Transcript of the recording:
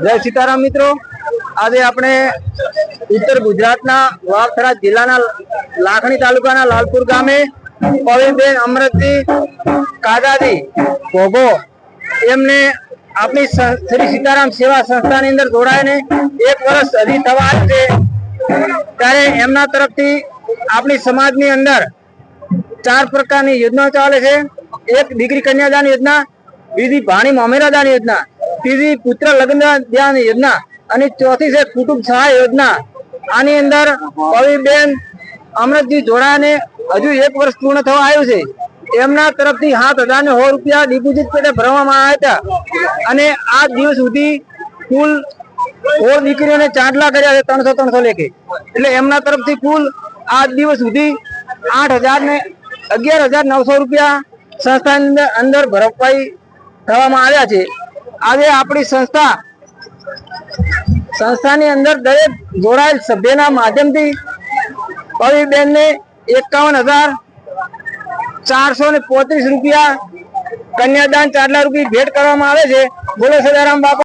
જય સીતારામ મિત્રો, આજે આપણે ઉત્તર ગુજરાતના વાવથરા જિલ્લાના લાખણી તાલુકાના લાલપુર ગામે પવીનબેન અમરતજી કાદાજી ભોગો એમને આપણી શ્રી સીતારામ સેવા સંસ્થાની અંદર જોડાઈને 1 વર્ષ હજી થવા આવ્યું છે, ત્યારે એમના તરફથી આપણી સમાજની અંદર 4 પ્રકારની યોજનાઓ ચાલે છે। એક દીકરી કન્યાદાન યોજના, બીજી ભાણી મોમેરાદાન યોજના, तीजी पुत्र लग्न दान योजना અને ચોથી છે કુટુંબ સહાય યોજના। આની અંદર પવીબેન અમરતજી જોડાને હજુ 1 વર્ષ પૂર્ણ થવા આવ્યું છે। એમના તરફથી 7,001 રૂપિયા ડિપોઝિટ પેટે ભરવામાં આવ્યા હતા અને આ દિવસ સુધી કુલ 16 દીકરીઓને ચાંદલા કર્યા છે 300 લેખે। એટલે એમના તરફથી કુલ આ દિવસ સુધી 11,900 રૂપિયા સંસ્થાની અંદર ભરપાઈ થવામાં આવ્યા છે। આજે આપણી સંસ્થાની અંદર દરેક જોડાયેલ સભ્યના માધ્યમથી પવીબેનને 51,435 રૂપિયા કન્યાદાન ચાંદલા રૂપી ભેટ કરવામાં આવે છે। બોલો સદારામ બાપા।